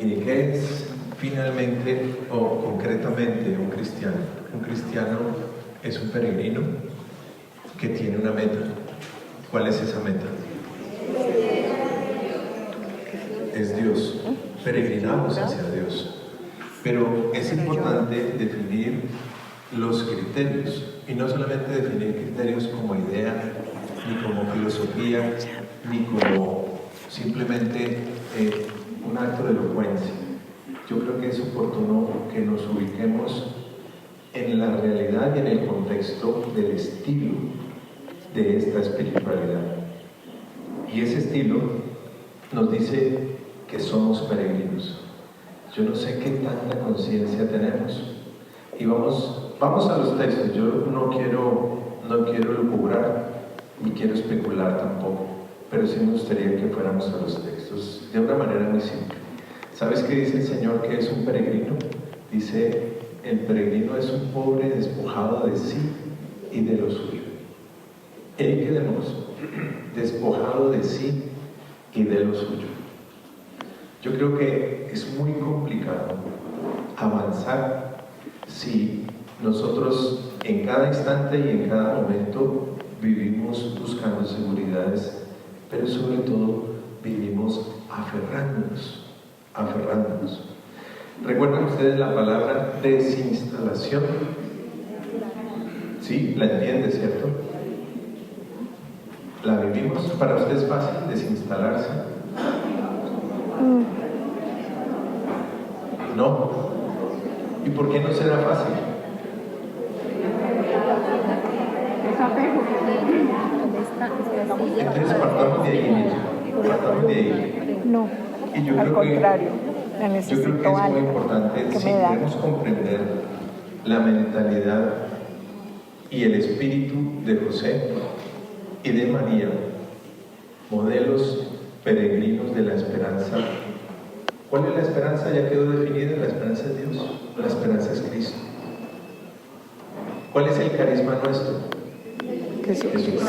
Mire, ¿qué es finalmente o concretamente un cristiano? Un cristiano es un peregrino que tiene una meta. ¿Cuál es esa meta? Es Dios. Peregrinamos hacia Dios. Pero es importante definir los criterios, y no solamente definir criterios como idea, ni como filosofía, ni como simplemente un acto de elocuencia. Yo creo que es oportuno que nos ubiquemos en la realidad y en el contexto del estilo de esta espiritualidad. Y ese estilo nos dice que somos peregrinos. Yo no sé qué tanta conciencia tenemos. Y vamos a los textos. Yo no quiero lucubrar, ni quiero especular tampoco, pero sí me gustaría que fuéramos a los textos de una manera muy simple. ¿Sabes qué dice el Señor que es un peregrino? Dice, el peregrino es un pobre despojado de sí y de lo suyo. El que despojado de sí y de lo suyo. Yo creo que es muy complicado avanzar si nosotros en cada instante y en cada momento vivimos buscando seguridades, pero sobre todo vivimos aferrándonos. ¿Recuerdan ustedes la palabra desinstalación? ¿Sí? ¿La entiende, cierto? ¿La vivimos? ¿Para ustedes es fácil desinstalarse? No. ¿Y por qué no será fácil? Entonces partamos de ahí. No, Y yo al creo contrario, que, necesito yo creo que es muy algo importante que si me da. queremos comprender la mentalidad y el espíritu de José y de María, modelos peregrinos de la esperanza. ¿Cuál es la esperanza? Ya quedó definida, la esperanza es Dios, la esperanza es Cristo. ¿Cuál es el carisma nuestro? Jesucristo.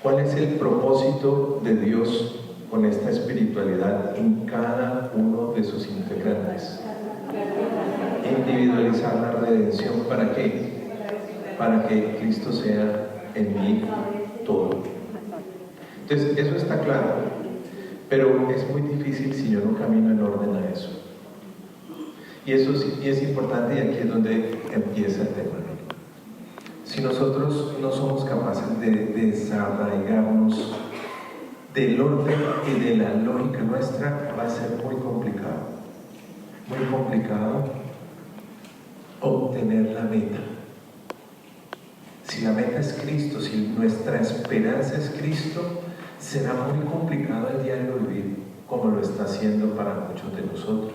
¿Cuál es el propósito de Dios con esta espiritualidad en cada uno de sus integrantes? Individualizar la redención, ¿para qué? Para que Cristo sea en mí todo. Entonces, eso está claro, pero es muy difícil si yo no camino en orden a eso. Y eso sí es importante, y aquí es donde empieza el tema. Si nosotros no somos capaces de desarraigarnos del orden y de la lógica nuestra, va a ser muy complicado obtener la meta. Si la meta es Cristo, si nuestra esperanza es Cristo, será muy complicado el diario vivir, como lo está haciendo para muchos de nosotros.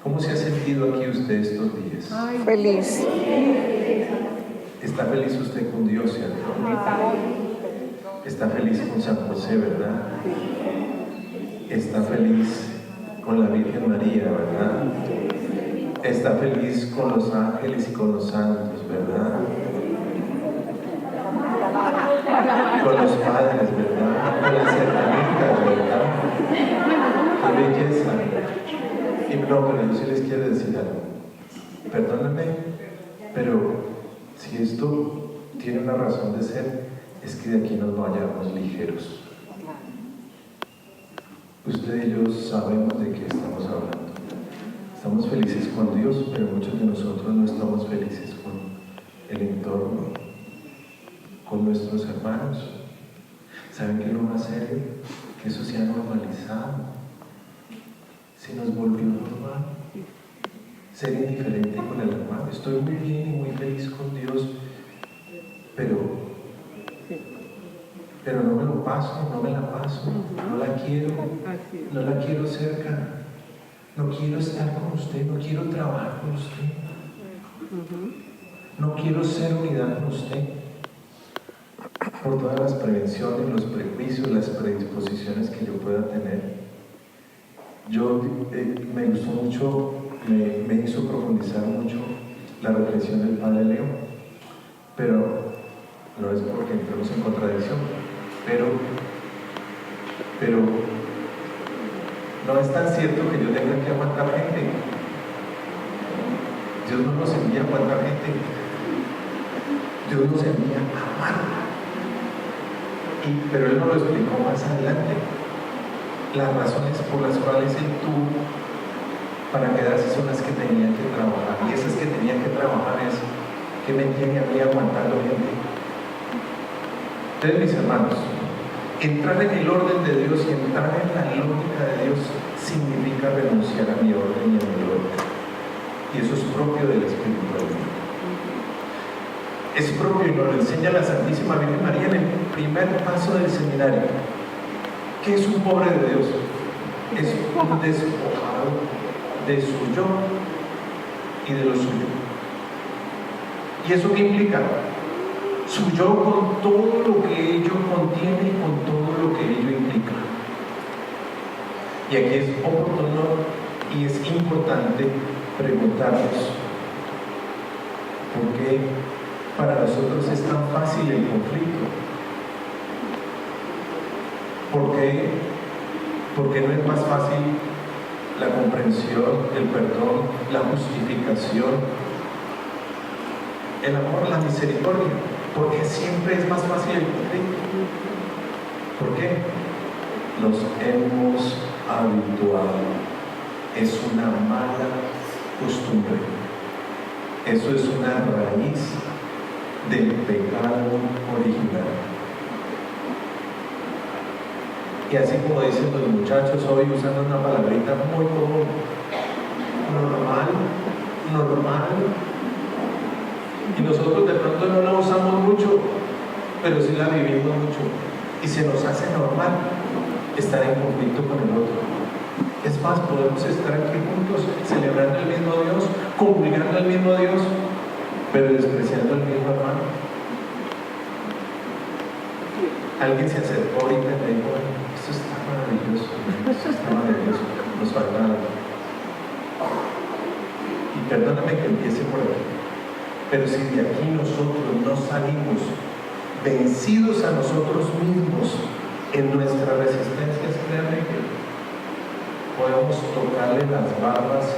¿Cómo se ha sentido aquí usted estos días? Feliz. ¿Está feliz usted con Dios, cierto? Está feliz con San José, ¿verdad? Está feliz con la Virgen María, ¿verdad? Está feliz con los ángeles y con los santos, ¿verdad? Con los padres, ¿verdad? Con las hermanitas, ¿verdad? ¡Qué belleza! Y no, pero yo sí les quiero decir algo. Perdónenme, pero si esto tiene una razón de ser, es que de aquí nos vayamos ligeros. Usted y yo sabemos de qué estamos hablando. Estamos felices con Dios, pero muchos de nosotros no estamos felices con el entorno, con nuestros hermanos. ¿Saben qué es lo más serio? Que eso se ha normalizado. Se nos volvió normal. Ser indiferente con el hermano. Estoy muy bien y muy feliz con Dios, pero no me lo paso, no me la paso, no la quiero cerca, no quiero estar con usted, no quiero trabajar con usted, no quiero ser unidad con usted, por todas las prevenciones, los prejuicios, las predisposiciones que yo pueda tener. Me gustó mucho, me hizo profundizar mucho la reflexión del Padre Leo, pero no es porque entremos en contradicción, pero No es tan cierto que yo tenga que aguantar gente. Dios no nos envía a aguantar gente. Dios nos envía a amarla. Pero Él nos lo explicó más adelante. Las razones por las cuales Él tuvo para quedarse son las que tenían que trabajar. Y esas que tenían que trabajar es que me tiene a mí aguantando gente. Entonces, mis hermanos, entrar en el orden de Dios y entrar en la lógica de Dios significa renunciar a mi orden y a mi orden. Y eso es propio del Espíritu de Dios. Es propio y nos lo enseña la Santísima Virgen María en el primer paso del seminario. ¿Qué es un pobre de Dios? Es un despojado de su yo y de lo suyo. ¿Y eso qué implica? Su yo con todo lo que ello contiene y con todo lo que ello implica. Y aquí es oportuno y es importante preguntarnos por qué para nosotros es tan fácil el conflicto. ¿Por qué no es más fácil la comprensión, el perdón, la justificación, el amor, la misericordia? ¿Por qué siempre es más fácil el conflicto? ¿Por qué? Nos hemos habituado. Es una mala costumbre. Eso es una raíz del pecado original. Y así como dicen los muchachos hoy, usando una palabrita muy común, normal, y nosotros de pronto no la usamos mucho, pero sí la vivimos mucho, y se nos hace normal estar en conflicto con el otro. Es más, podemos estar aquí juntos celebrando el mismo Dios, comulgando el mismo Dios, pero despreciando al mismo hermano. Alguien se acercó ahorita y me dijo: esto está maravilloso, nos falta algo. Y perdóname que empiece por aquí, pero si de aquí nosotros no salimos vencidos a nosotros mismos en nuestras resistencias, créanme que podemos tocarle las barbas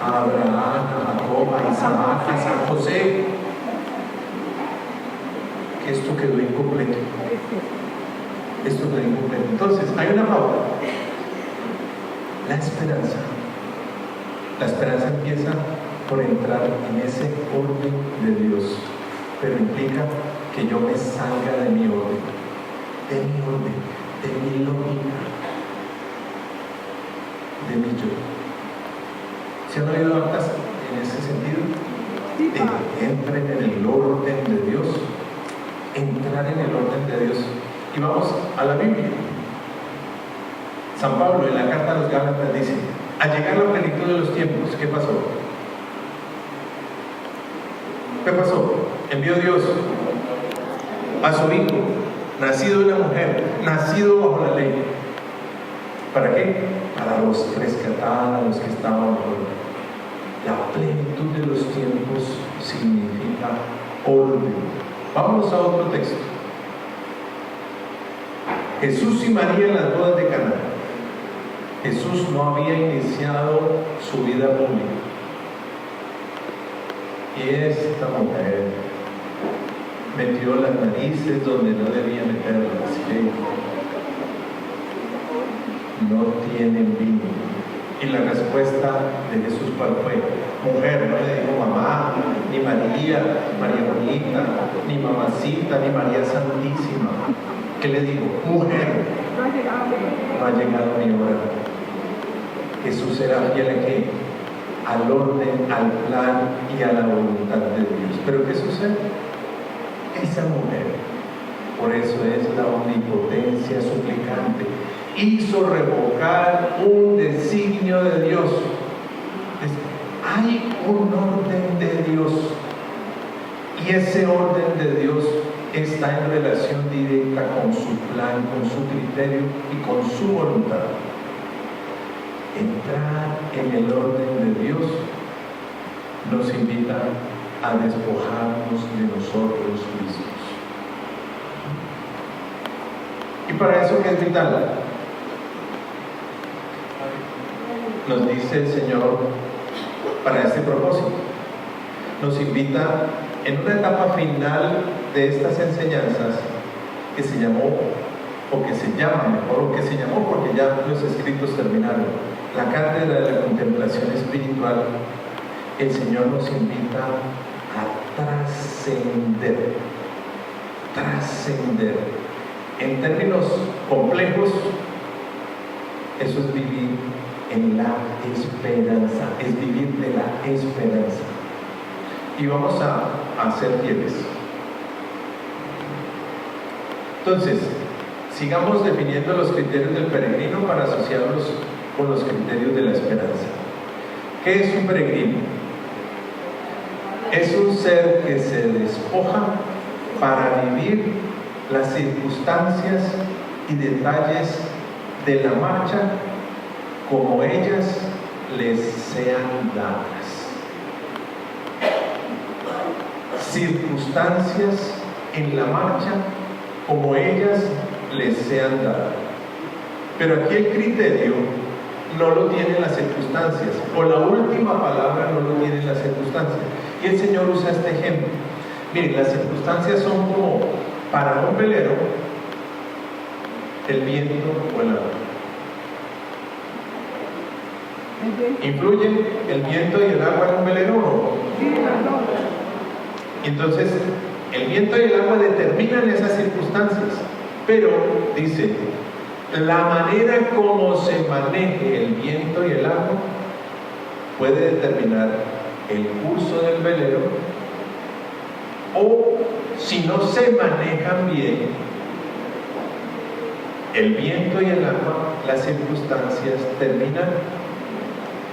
a Abraham, a Jacob, a Isaac, a San José, que esto quedó incompleto. Entonces, hay una pauta. La esperanza. La esperanza empieza por entrar en ese orden de Dios, pero implica que yo me salga de mi orden, de mi lógica, de mi yo. ¿Se han oído hartas en ese sentido? Entren en el orden de Dios. Entrar en el orden de Dios. Y vamos a la Biblia. San Pablo en la carta a los Gálatas dice: al llegar la plenitud de los tiempos, ¿qué pasó? Envió Dios a su hijo, nacido de una mujer, nacido bajo la ley. ¿Para qué? Para rescatar a los que estaban bajo la plenitud de los tiempos. Significa orden. Vamos a otro texto. Jesús y María en las bodas de Caná. Jesús no había iniciado su vida pública. Y esta mujer metió las narices donde no debía meterlas. No tienen vino. Y la respuesta de Jesús, ¿cuál fue? Mujer, no le dijo mamá, ni María, María bonita, ni mamacita, ni María santísima. ¿Qué le digo? Mujer, no ha llegado mi hora. Jesús era fiel a qué? Al orden, al plan y a la voluntad de Dios. Pero ¿qué sucede? Esa mujer, por eso es la omnipotencia suplicante, hizo revocar un designio de Dios. Hay un orden de Dios, y ese orden de Dios está en relación directa con su plan, con su criterio y con su voluntad. Entrar en el orden de Dios nos invita a despojarnos de nosotros mismos. ¿Y para eso qué es vital? nos dice el Señor para este propósito. Nos invita en una etapa final de estas enseñanzas que se llamó, o que se llama mejor, o que se llamó porque ya los escritos terminaron, la cátedra de la contemplación espiritual. El Señor nos invita a trascender. Trascender. En términos complejos, eso es vivir en la esperanza, es vivir de la esperanza. Y vamos a ser fieles. Entonces, sigamos definiendo los criterios del peregrino para asociarlos con los criterios de la esperanza. ¿Qué es un peregrino? Es un ser que se despoja para vivir las circunstancias y detalles de la marcha como ellas les sean dadas. Circunstancias en la marcha como ellas les sean dadas. Pero aquí el criterio no lo tienen las circunstancias, o la última palabra no lo tienen las circunstancias. Y el Señor usa este ejemplo. Miren, las circunstancias son como para un velero el viento o el agua. ¿Influyen el viento y el agua en un velero o no? Entonces, el viento y el agua determinan esas circunstancias, pero dice, la manera como se maneje el viento y el agua puede determinar el curso del velero, o si no se manejan bien el viento y el agua, las circunstancias terminan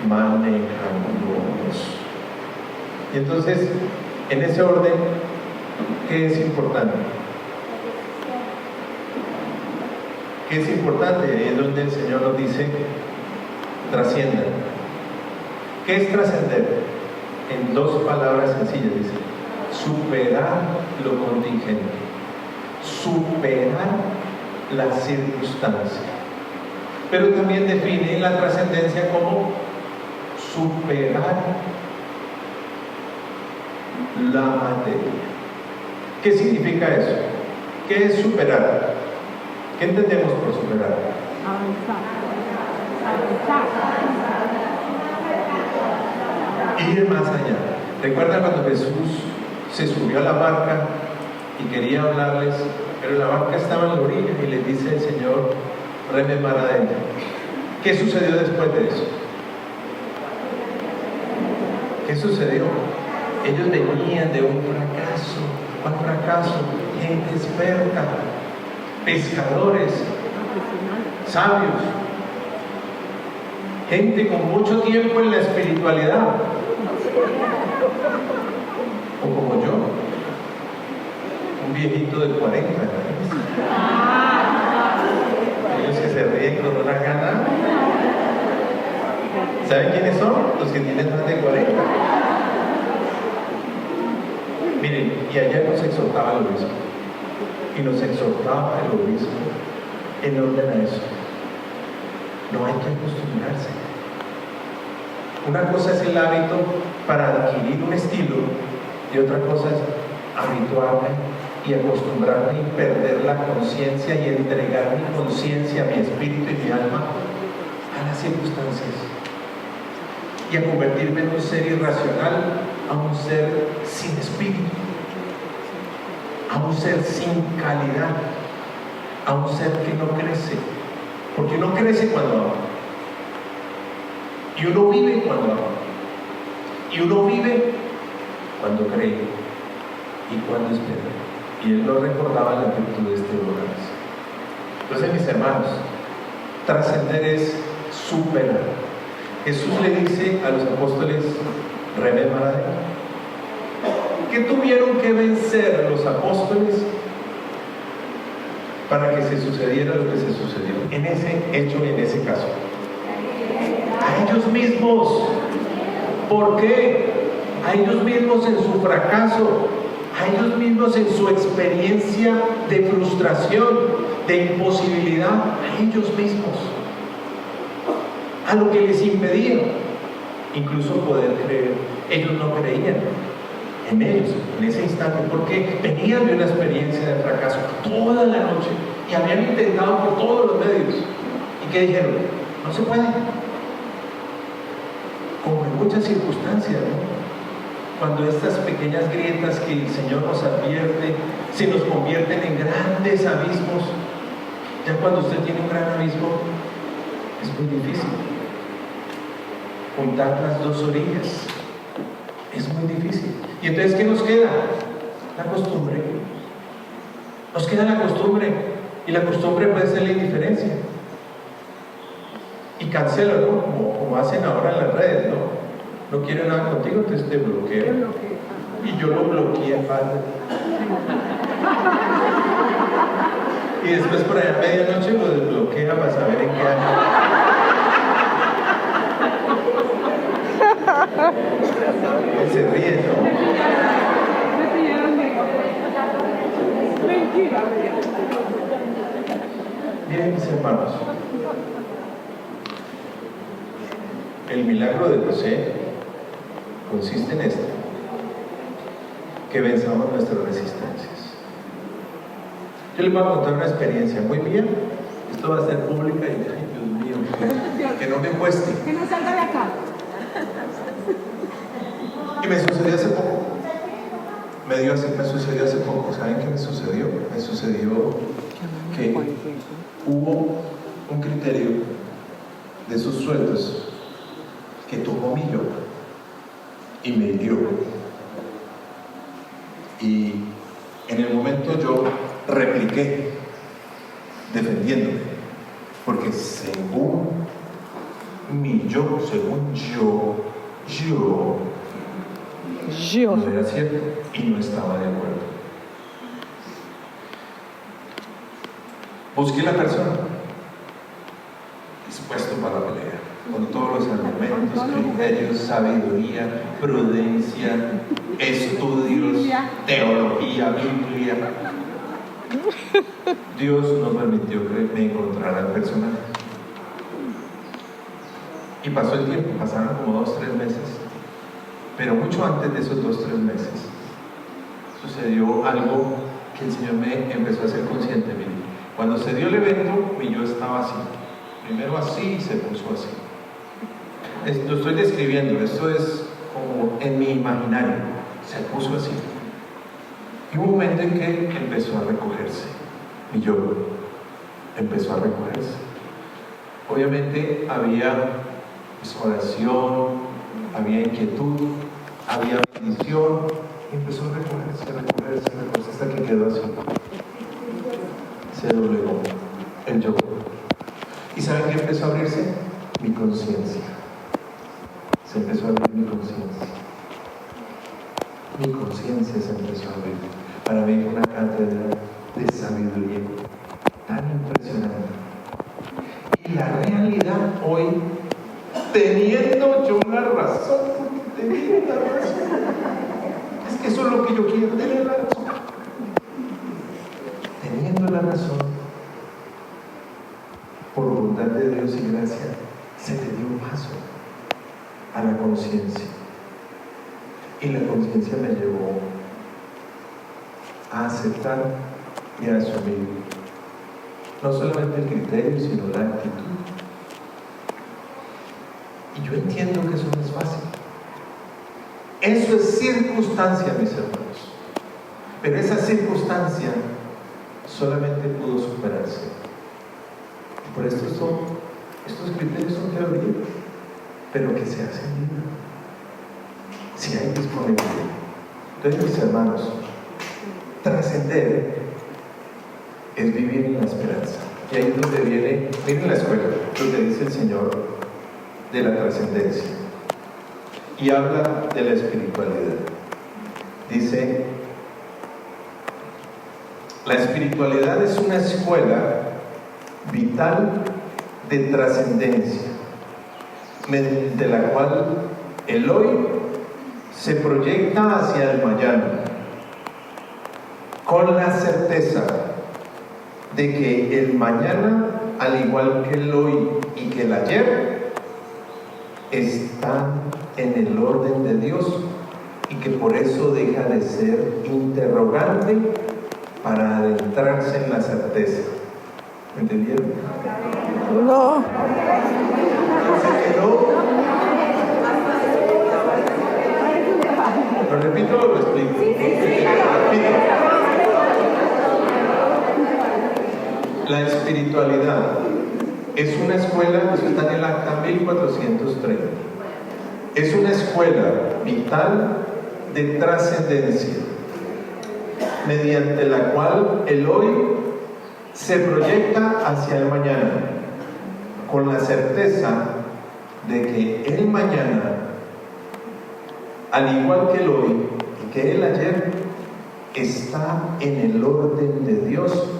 manejándonos. Y entonces, en ese orden, ¿qué es importante? ¿Qué es importante? Ahí es donde el Señor nos dice, trasciendan. ¿Qué es trascender? En dos palabras sencillas dice, superar lo contingente, superar la circunstancia. Pero también define la trascendencia como superar la materia. ¿Qué significa eso? ¿Qué es superar? ¿Qué entendemos por superar? Ir más allá. ¿Recuerdan cuando Jesús se subió a la barca y quería hablarles, pero la barca estaba en la orilla y les dice el Señor, remen mar adentro? ¿Qué sucedió después de eso? ¿Qué sucedió? Ellos venían de un fracaso. ¿Cuál fracaso? Gente experta, pescadores, sabios, gente con mucho tiempo en la espiritualidad, o como yo, un viejito de 40 años. Ellos que se ríen con una gana. ¿Saben quiénes son? Los que tienen más de 40. Miren, y ayer nos exhortaba el obispo, y nos exhortaba el obispo en orden a eso. No hay que acostumbrarse. Una cosa es el hábito para adquirir un estilo, y otra cosa es habituarme y acostumbrarme y perder la conciencia y entregar mi conciencia, mi espíritu y mi alma a las circunstancias, y a convertirme en un ser irracional, a un ser sin espíritu, a un ser sin calidad, a un ser que no crece, porque uno crece cuando ama, y uno vive cuando ama, y uno vive cuando cree y cuando espera. Y él nos recordaba la virtud de este lugar. Entonces, mis hermanos, trascender es superar. Jesús le dice a los apóstoles, remen mar adentro. ¿Qué tuvieron que vencer los apóstoles para que se sucediera lo que se sucedió en ese hecho, en ese caso? A ellos mismos. ¿Por qué? A ellos mismos en su fracaso, a ellos mismos en su experiencia de frustración, de imposibilidad, a ellos mismos. a lo que les impedía incluso poder creer. Ellos no creían en ellos en ese instante porque venían de una experiencia de fracaso toda la noche y habían intentado por todos los medios. ¿Y qué dijeron? No se puede. Como en muchas circunstancias, ¿no? Cuando estas pequeñas grietas que el Señor nos advierte se nos convierten en grandes abismos. Ya cuando usted tiene un gran abismo es muy difícil juntar las dos orillas, es muy difícil. Y entonces, ¿qué nos queda? La costumbre. Nos queda la costumbre, y la costumbre puede ser la indiferencia. Y cancelo, ¿no? Como hacen ahora en las redes, ¿no? No quiero nada contigo, entonces te bloqueo. Y yo lo bloqueé, padre. Y después por allá a medianoche lo desbloquea para saber en qué año. Se ríe, ¿no? Miren, mis hermanos, el milagro de José consiste en esto: que venzamos nuestras resistencias. Yo les voy a contar una experiencia muy bien. Esto va a ser pública y, ay, Dios mío, que no me cueste. Que no salga de acá. Y me sucedió hace poco. Me sucedió hace poco. ¿Saben qué me sucedió? Me sucedió que hubo un criterio de sus sueldos que tomó mi yo y me hirió. Y en el momento yo repliqué, defendiéndome, porque según yo no era cierto y no estaba de acuerdo. Busqué la persona dispuesto para la pelea, con todos los argumentos, criterios, sabiduría, prudencia, estudios, teología, Biblia. Dios no permitió que me encontrara el personaje. Y pasó el tiempo, pasaron como 2 o 3 meses. Pero mucho antes de esos 2 o 3 meses sucedió algo que el Señor me empezó a hacer consciente. Mire, cuando se dio el evento, mi yo estaba así. Primero así y se puso así. Lo estoy describiendo, esto es como en mi imaginario. Se puso así. Y hubo un momento en que empezó a recogerse. Mi yo empezó a recogerse. Obviamente había oración, había inquietud, había bendición, y empezó a recogerse hasta que quedó así. Se doblegó el yo. ¿Y saben qué empezó a abrirse? Mi conciencia. Se empezó a abrir mi conciencia. Mi conciencia se empezó a abrir. Para mí fue una cátedra de sabiduría tan impresionante. Y la realidad hoy, teniendo yo la razón, porque tenía la razón, es que eso es lo que yo quiero, tener la razón. Teniendo la razón, por voluntad de Dios y gracia, se te dio un paso a la conciencia. Y la conciencia me llevó a aceptar y a asumir no solamente el criterio, sino la actitud. Y yo entiendo que eso no es fácil. Eso es circunstancia, mis hermanos. Pero esa circunstancia solamente pudo superarse. Y por esto estos criterios son teoría, pero que se hacen vida. Si hay disponibilidad. Entonces, mis hermanos, trascender es vivir en la esperanza. Y ahí es donde viene, miren la escuela, donde dice el Señor de la trascendencia. Y habla de la espiritualidad. Dice, la espiritualidad es una escuela vital de trascendencia, mediante la cual el hoy se proyecta hacia el mañana, con la certeza de que el mañana, al igual que el hoy y que el ayer, están en el orden de Dios y que por eso deja de ser interrogante para adentrarse en la certeza. ¿Me entendieron? No. ¿Lo repito o lo explico? Repito. La espiritualidad es una escuela, eso está en el acta 1430. Es una escuela vital de trascendencia, mediante la cual el hoy se proyecta hacia el mañana, con la certeza de que el mañana, al igual que el hoy y que el ayer, está en el orden de Dios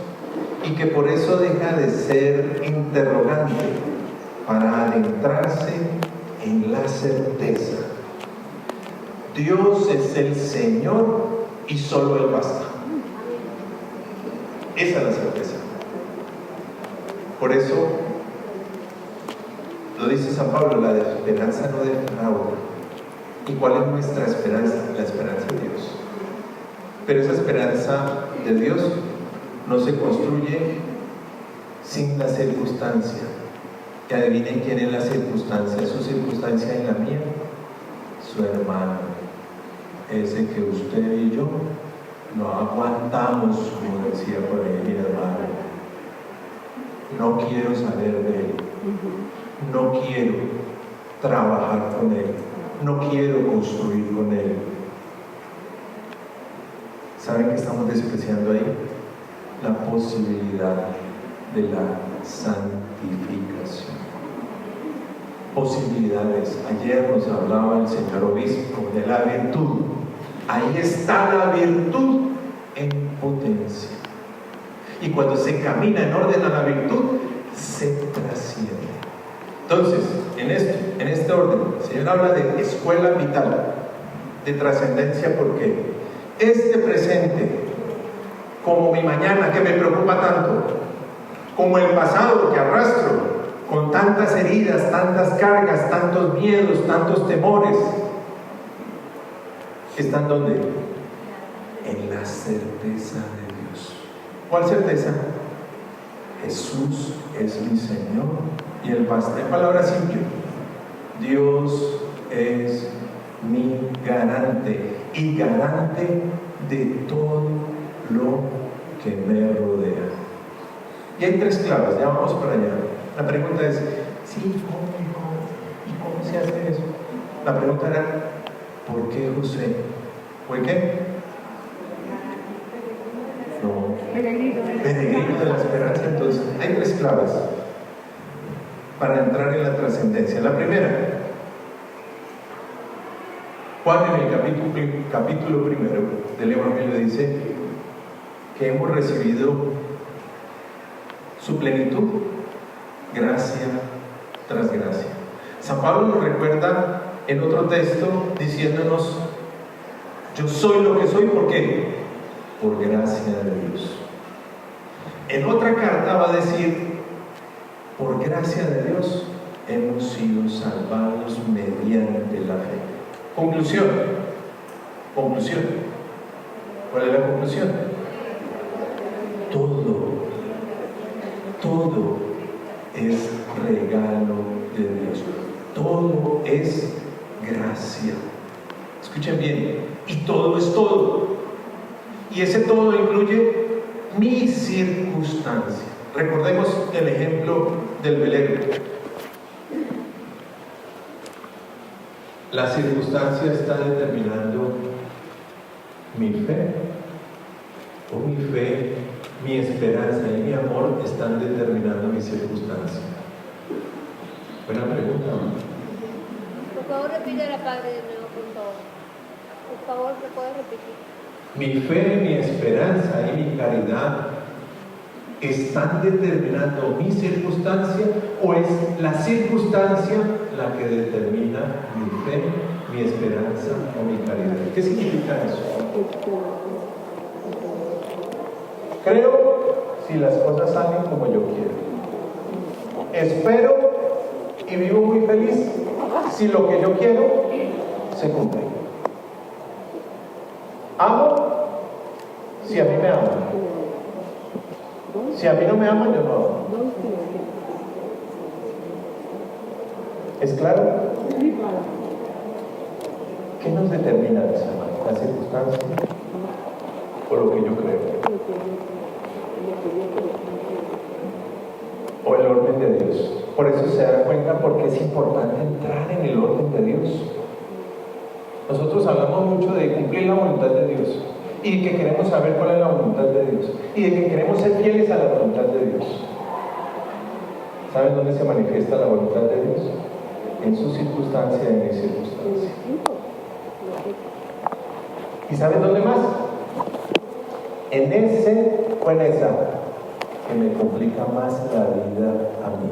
y que por eso deja de ser interrogante para adentrarse en la certeza. Dios es el Señor y solo Él basta. Esa es la certeza. Por eso lo dice San Pablo, la esperanza no defrauda. ¿Y cuál es nuestra esperanza? La esperanza de Dios. Pero esa esperanza de Dios no se construye sin la circunstancia. Que adivinen quién es la circunstancia. Su circunstancia es la mía, su hermano, ese que usted y yo no aguantamos, como decía por ahí mi hermano. No quiero saber de él, no quiero trabajar con él, no quiero construir con él. ¿Saben qué estamos despreciando ahí? La posibilidad de la santificación. Posibilidades. Ayer nos hablaba el señor obispo de la virtud. Ahí está la virtud en potencia. Y cuando se camina en orden a la virtud, se trasciende. Entonces, en este orden, el Señor habla de escuela vital, de trascendencia, porque este presente, como mi mañana que me preocupa tanto, como el pasado que arrastro, con tantas heridas, tantas cargas, tantos miedos, tantos temores, ¿están dónde? En la certeza de Dios. ¿Cuál certeza? Jesús es mi Señor y Él basta. En palabras simples, Dios es mi garante y garante de todo lo que me rodea. Y hay tres claves, ya vamos para allá. La pregunta es, sí, ¿cómo se hace eso? La pregunta era, ¿por qué José? ¿Por qué? No. Peregrino de la esperanza. Entonces, hay tres claves para entrar en la trascendencia. La primera, Juan en el capítulo primero del Evangelio dice que hemos recibido su plenitud, gracia tras gracia. San Pablo nos recuerda en otro texto diciéndonos, yo soy lo que soy, ¿por qué? Por gracia de Dios. En otra carta va a decir, por gracia de Dios hemos sido salvados mediante la fe. Conclusión. ¿Cuál es la conclusión? Todo es regalo de Dios. Todo es gracia. Escuchen bien, y todo es todo. Y ese todo incluye mi circunstancia. Recordemos el ejemplo del velero. La circunstancia está determinando mi fe, o mi fe, mi esperanza y mi amor están determinando mi circunstancia. Buena pregunta. Por favor, repite la parte de nuevo, por favor. Por favor, ¿se puede repetir? Mi fe, mi esperanza y mi caridad están determinando mi circunstancia, o es la circunstancia la que determina mi fe, mi esperanza o mi caridad. ¿Qué significa eso? Creo si las cosas salen como yo quiero. Espero y vivo muy feliz si lo que yo quiero se cumple. Amo si a mí me aman. Si a mí no me aman, yo no amo. ¿Es claro? ¿Qué nos determina eso? ¿La circunstancia o lo que yo creo? ¿O el orden de Dios? Por eso se da cuenta porque es importante entrar en el orden de Dios. Nosotros hablamos mucho de cumplir la voluntad de Dios y que queremos saber cuál es la voluntad de Dios y de que queremos ser fieles a la voluntad de Dios. ¿Saben dónde se manifiesta la voluntad de Dios? En su circunstancia y en mi circunstancia. ¿Y saben dónde más? En ese o en esa que me complica más la vida a mí.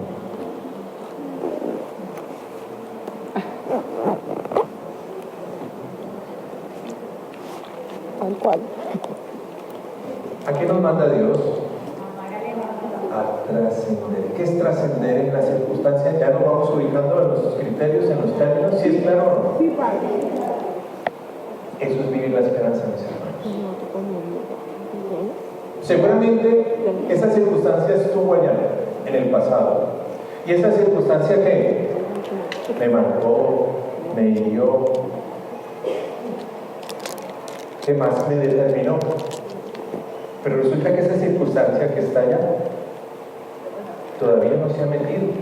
Tal cual. ¿A qué nos manda Dios? A trascender. ¿Qué es trascender en las circunstancias? Ya nos vamos ubicando en nuestros criterios, en los términos, si es claro o no. Sí, padre. Eso es vivir la esperanza, mis hermanos. Seguramente esa circunstancia estuvo allá, en el pasado. Y esa circunstancia que me marcó, me hirió, ¿qué más me determinó? Pero resulta que esa circunstancia que está allá todavía no se ha metido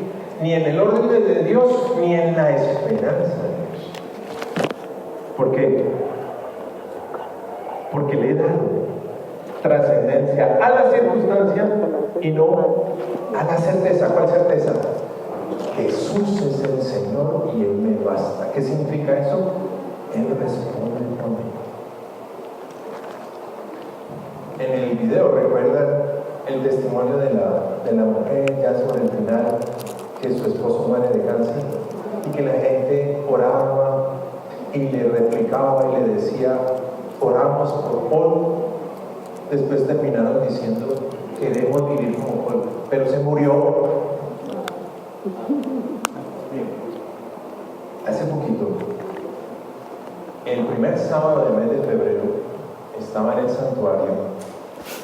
ni en el orden de Dios ni en la esperanza de Dios. ¿Por qué? Porque le he dado trascendencia a la circunstancia y no a la certeza. ¿Cuál certeza? Jesús es el Señor y Él me basta. ¿Qué significa eso? Él responde por mí. En el video recuerdan el testimonio de la mujer ya sobre el final, que su esposo muere de cáncer y que la gente oraba y le replicaba y le decía, oramos por Paul. Después terminaron diciendo, queremos vivir como Paul, pero se murió. Hace poquito, el primer sábado del mes de febrero, estaba en el santuario.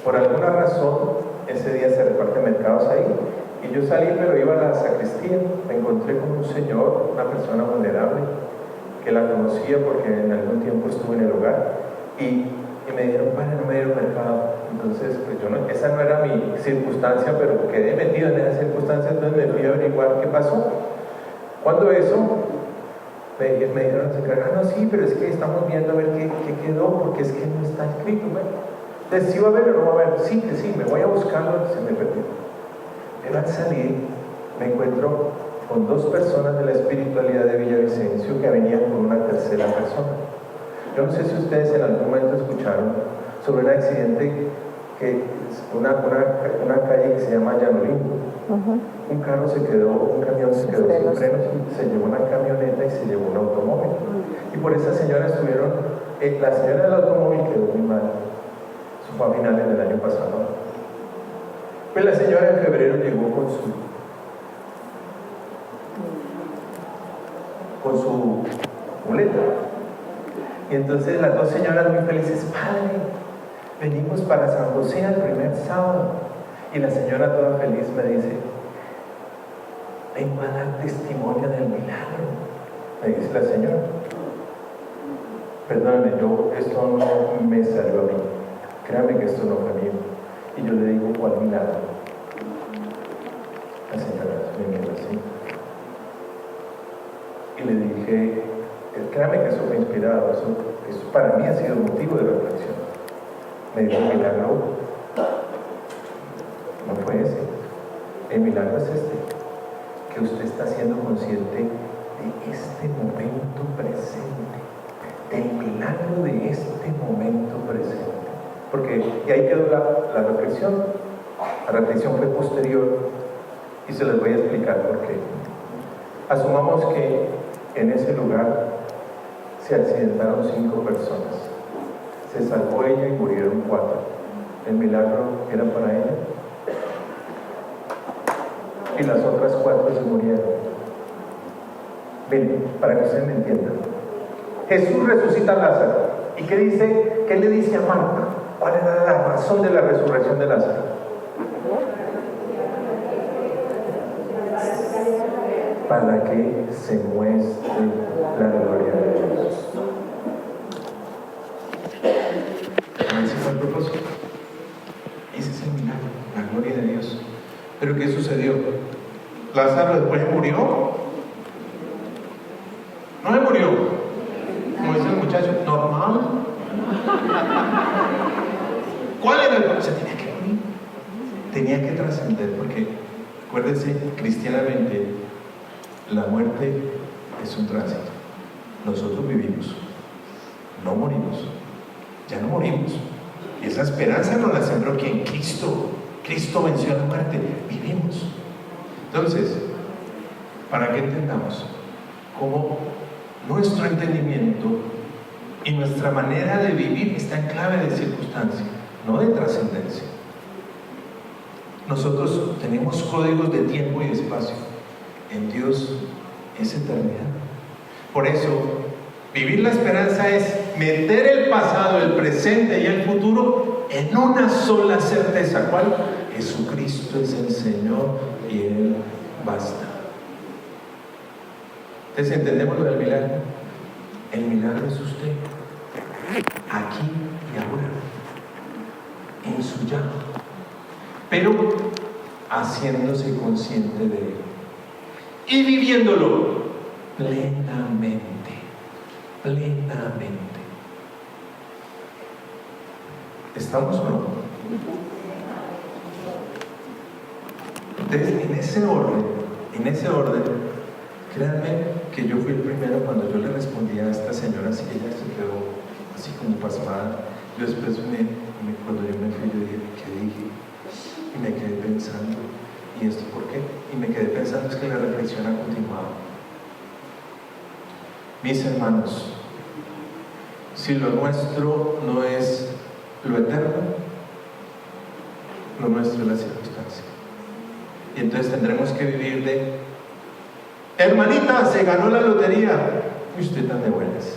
Por alguna razón, ese día se reparten mercados ahí, y yo salí, pero iba a la sacristía. Me encontré con un señor, una persona vulnerable, que la conocía porque en algún tiempo estuve en el hogar, y me dijeron, padre, no me dieron mercado. Entonces, pues yo no, esa no era mi circunstancia, pero quedé metido en esa circunstancia, entonces me fui a averiguar qué pasó. Cuando eso, me dijeron, no, sí, pero es que estamos viendo a ver qué quedó, porque es que no está escrito, ¿no? Entonces, ¿sí va a ver o no va a ver? Sí, que sí, me voy a buscarlo, se me perdió. Pero al salir, me encuentro con dos personas de la espiritualidad de Villavicencio que venían con una tercera persona. Yo no sé si ustedes en algún momento escucharon sobre un accidente que una calle que se llama Llanolindo. Un carro se quedó, un camión se quedó sin frenos, se llevó una camioneta y se llevó un automóvil. Y por esa señora estuvieron, la señora del automóvil quedó muy mal. Eso fue a finales del año pasado. Pues la señora en febrero llegó con su muleta. Y entonces las dos señoras muy felices, padre, venimos para San José al primer sábado. Y la señora toda feliz me dice, vengo a dar testimonio del milagro. Me dice la señora, perdóname, esto no me salió a mí. Créame que esto no fue mío. Y yo le digo, ¿cuál milagro? La señora me miró así. Y le dije, créame que eso fue inspirado, eso para mí ha sido motivo de reflexión. Me dijo, el milagro no fue ese. El milagro es este, que usted está siendo consciente de este momento presente, del milagro de este momento presente. Porque, y ahí quedó la reflexión. La reflexión fue posterior y se les voy a explicar por qué. Asumamos que en ese lugar se accidentaron 5 personas. Se salvó ella y murieron 4. ¿El milagro era para ella? Y las otras 4 se murieron. Miren, para que ustedes me entiendan. Jesús resucita a Lázaro. ¿Y qué dice? ¿Qué le dice a Marta? ¿Cuál era la razón de la resurrección de Lázaro? Para que se muestre la gloria de Dios. Ese fue el propósito. Ese es el milagro, la gloria de Dios. Pero ¿qué sucedió? Lázaro después murió. No se murió, como dice el muchacho, normal. ¿Cuál era el problema? Se tenía que morir. Tenía que trascender, porque acuérdense, cristianamente, la muerte es un tránsito. Nosotros vivimos, no morimos. Ya no morimos. Y esa esperanza nos la sembró quien Cristo. Cristo venció a la muerte. Vivimos. Entonces, para que entendamos cómo nuestro entendimiento y nuestra manera de vivir está en clave de circunstancia, no de trascendencia. Nosotros tenemos códigos de tiempo y de espacio. En Dios es eternidad. Por eso, vivir la esperanza es meter el pasado, el presente y el futuro en una sola certeza. ¿Cuál? Jesucristo es el Señor y Él basta. Entonces, ¿entendemos lo del milagro? El milagro es usted, aquí y ahora, en su ya, pero haciéndose consciente de Él y viviéndolo plenamente. ¿Estamos o no? Entonces, en ese orden, créanme que yo fui el primero cuando yo le respondí a esta señora, así ella se quedó así como pasmada. Yo después, cuando yo me fui, yo dije, ¿qué dije? Y me quedé pensando, ¿y esto por qué? Y me quedé pensando, es que la reflexión ha continuado. Mis hermanos, si lo nuestro no es lo eterno, lo nuestro es la circunstancia. Y entonces tendremos que vivir de: hermanita, se ganó la lotería. Uy, usted tan de buenas.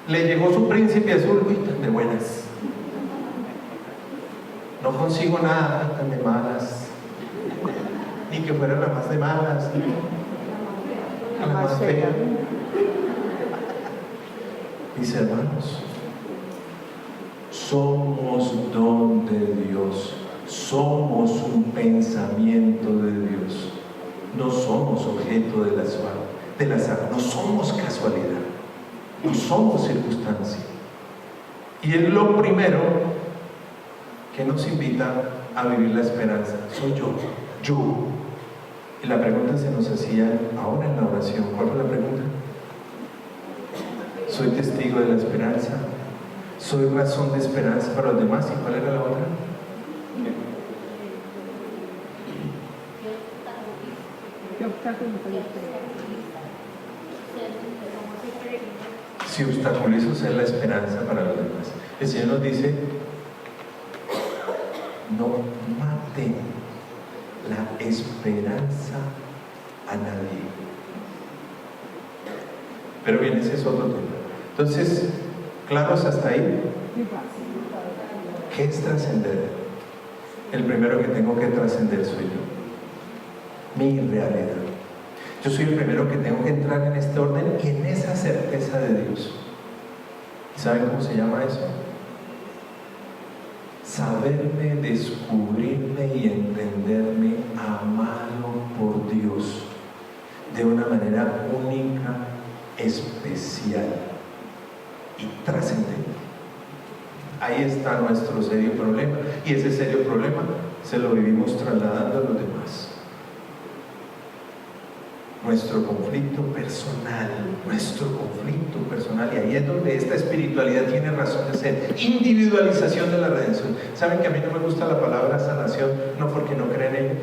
Le llegó su príncipe azul. Uy, tan de buenas. No consigo nada, tan de malas. Ni que fuera la más de malas, la más fea. Mis hermanos, somos don de Dios. Somos un pensamiento de Dios. No somos objeto del azar, no somos casualidad, no somos circunstancia. Y es lo primero que nos invita a vivir la esperanza. Soy yo. Y la pregunta se nos hacía ahora en la oración. ¿Cuál fue la pregunta? Soy testigo de la esperanza, soy razón de esperanza para los demás. ¿Y cuál era la otra? Si obstaculizo ser la esperanza para los demás. El Señor nos dice: no maten la esperanza a nadie. Pero bien, ese es otro tema. Entonces, ¿claros hasta ahí? ¿Qué es trascender? El primero que tengo que trascender soy yo, mi realidad. Yo soy el primero que tengo que entrar en este orden y en esa certeza de Dios. ¿Saben cómo se llama eso? Saberme, descubrirme y entenderme amado por Dios de una manera única, especial y trascendente. Ahí está nuestro serio problema, y ese serio problema se lo vivimos trasladando a los demás. Nuestro conflicto personal, y ahí es donde esta espiritualidad tiene razón de ser. Individualización de la redención. ¿Saben que a mí no me gusta la palabra sanación? No porque no creen en ella.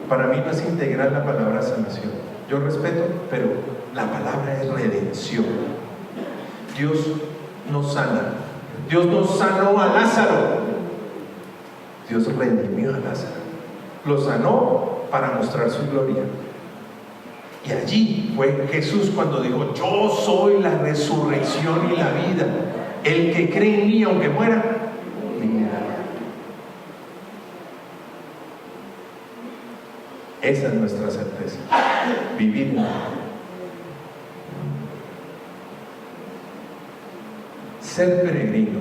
Para mí no es integral la palabra sanación. Yo respeto, pero la palabra es redención. Dios nos sana. Dios nos sanó a Lázaro. Dios redimió a Lázaro. Lo sanó para mostrar su gloria. Y allí fue Jesús cuando dijo: yo soy la resurrección y la vida. El que cree en mí, aunque muera, vivirá. Esa es nuestra certeza. Vivir en él. Ser peregrino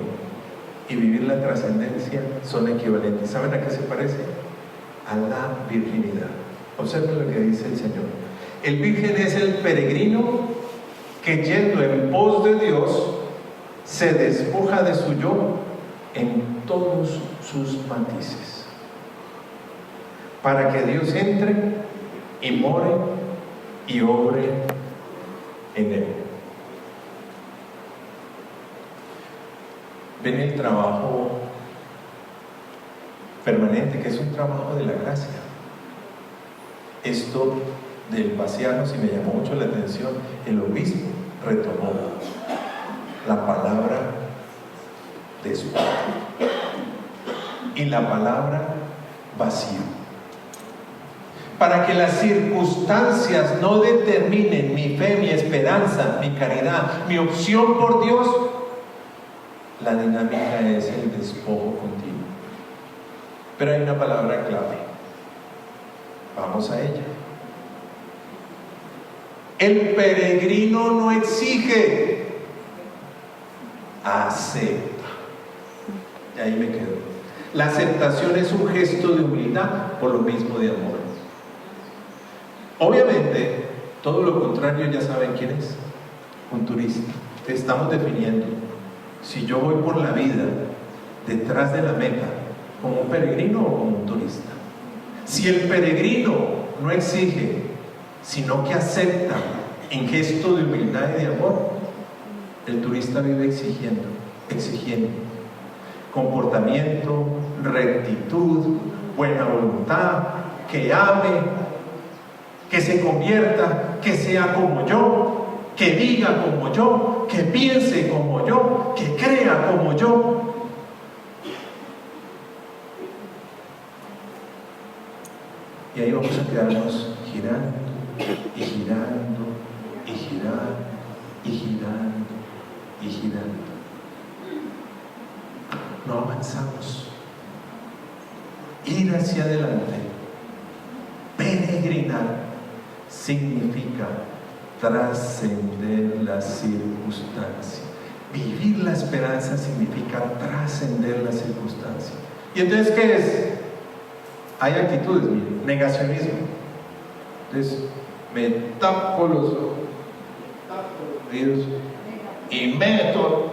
y vivir la trascendencia son equivalentes. ¿Saben a qué se parece? A la virginidad. Observen lo que dice el Señor. El virgen es el peregrino que, yendo en pos de Dios, se despoja de su yo en todos sus matices, para que Dios entre y more y obre en él. Ven el trabajo permanente, que es un trabajo de la gracia. Esto del pasearnos, y me llamó mucho la atención, el obispo retomó la palabra de su padre y la palabra vacío, para que las circunstancias no determinen mi fe, mi esperanza, mi caridad, mi opción por Dios. La dinámica es el despojo continuo. Pero hay una palabra clave. Vamos a ella. El peregrino no exige, acepta. Y ahí me quedo. La aceptación es un gesto de humildad, por lo mismo de amor. Obviamente, todo lo contrario ya saben quién es. Un turista. Estamos definiendo si yo voy por la vida detrás de la meta como un peregrino o como un turista. Si el peregrino no exige, sino que acepta en gesto de humildad y de amor, el turista vive exigiendo comportamiento, rectitud, buena voluntad, que ame, que se convierta, que sea como yo, que diga como yo, que piense como yo, que crea como yo. Y ahí vamos a quedarnos girando y girando y girando y girando y girando. No avanzamos. Ir hacia adelante, peregrinar, significa trascender la circunstancia. Vivir la esperanza significa trascender la circunstancia. ¿Y entonces qué es? Hay actitudes, miren, negacionismo. Entonces, me tapo los ojos, tapo los oídos y meto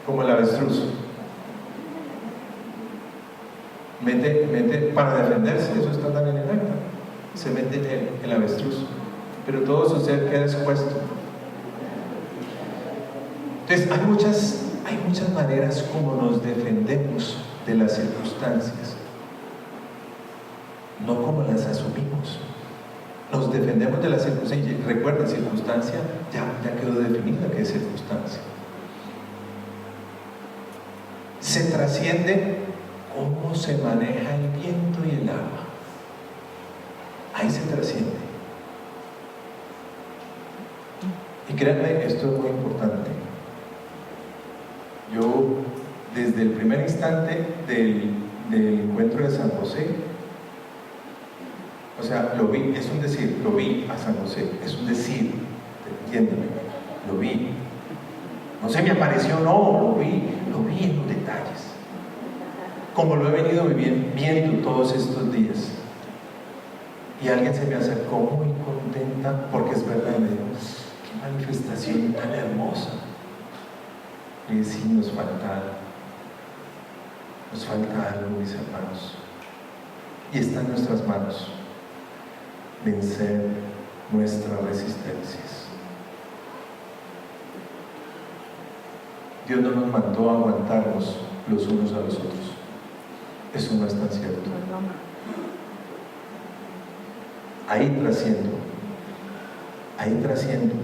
como el avestruz. Mete para defenderse, eso está también en acta. Se mete el avestruz, pero todo su ser queda expuesto. Entonces, hay muchas maneras como nos defendemos de las circunstancias, no como las asumimos. Nos defendemos de las circunstancias. Recuerda, circunstancia ya quedó definida que es circunstancia. Se trasciende cómo se maneja el viento y el agua. Ahí se trasciende. Y créanme, esto es muy importante. Yo, desde el primer instante del encuentro de San José, o sea, lo vi, es un decir, lo vi a San José, es un decir, entiéndeme, lo vi. No se me apareció, no, lo vi en los detalles. Como lo he venido viendo todos estos días. Y alguien se me acercó muy contenta, porque es verdad, y me dijo: qué manifestación tan hermosa. Y sí, nos falta algo, mis hermanos. Y está en nuestras manos vencer nuestras resistencias. Dios no nos mandó a aguantarnos los unos a los otros. Eso no es tan cierto. Ahí trasciendo,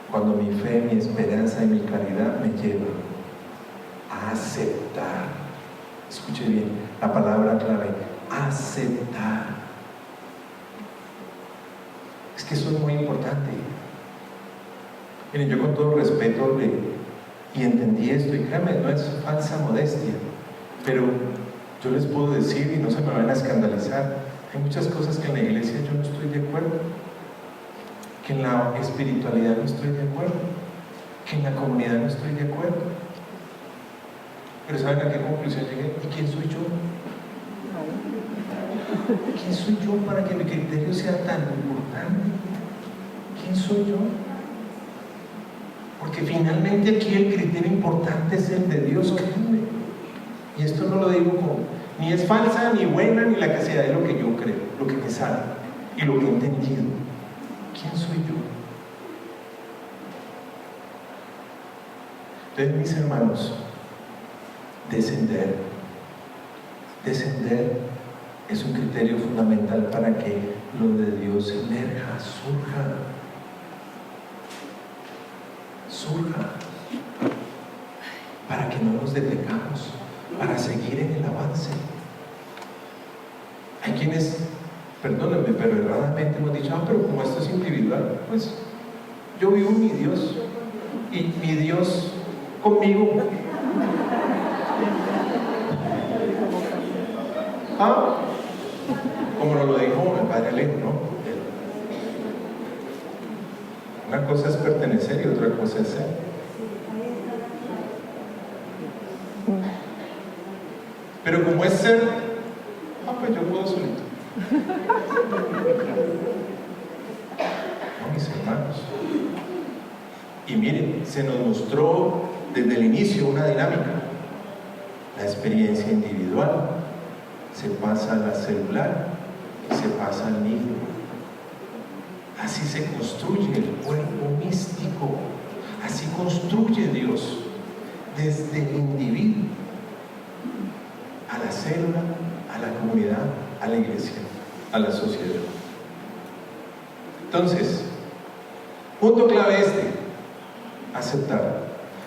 cuando mi fe, mi esperanza y mi caridad me llevan a aceptar. Escuche bien, la palabra clave: aceptar. que eso es muy importante. Miren, yo con todo respeto y entendí esto, y créanme, no es falsa modestia, pero yo les puedo decir, y no se me van a escandalizar, hay muchas cosas que en la iglesia yo no estoy de acuerdo, que en la espiritualidad no estoy de acuerdo, que en la comunidad no estoy de acuerdo. Pero ¿saben a qué conclusión llegué? ¿Y quién soy yo? ¿Quién soy yo para que mi criterio sea tan importante? ¿Quién soy yo? Porque finalmente aquí el criterio importante es el de Dios, créanme. Y esto no lo digo como, ni es falsa, ni buena, ni la que sea, es lo que yo creo, lo que me sale y lo que he entendido. ¿Quién soy yo? Entonces, mis hermanos, descender es un criterio fundamental para que lo de Dios emerja, surja, para que no nos detengamos, para seguir en el avance. Hay quienes, perdónenme, pero erradamente hemos dicho, pero como esto es individual, pues yo vivo mi Dios y mi Dios conmigo. Como nos lo dijo el padre Alejo, ¿no? Una cosa es pertenecer y otra cosa es ser. Pero como es ser, pues yo puedo solito. No, mis hermanos. Y miren, se nos mostró desde el inicio una dinámica. La experiencia individual se pasa a la celular y se pasa al nido. Así se construye el cuerpo místico. Así construye Dios desde el individuo a la célula, a la comunidad, a la iglesia, a la sociedad. Entonces, punto clave aceptar.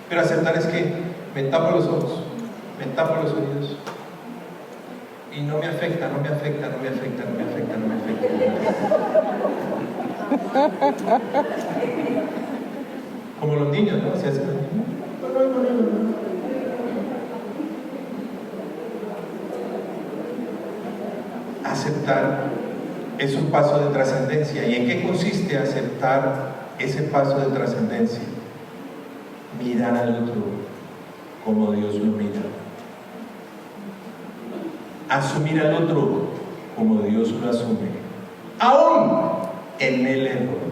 Pero aceptar es que me tapo los ojos, me tapo los oídos y no me afecta. Como los niños, ¿no? Se hacen Aceptar es un paso de trascendencia. ¿Y en qué consiste aceptar ese paso de trascendencia? Mirar al otro como Dios lo mira. Asumir al otro como Dios lo asume, aún en el error.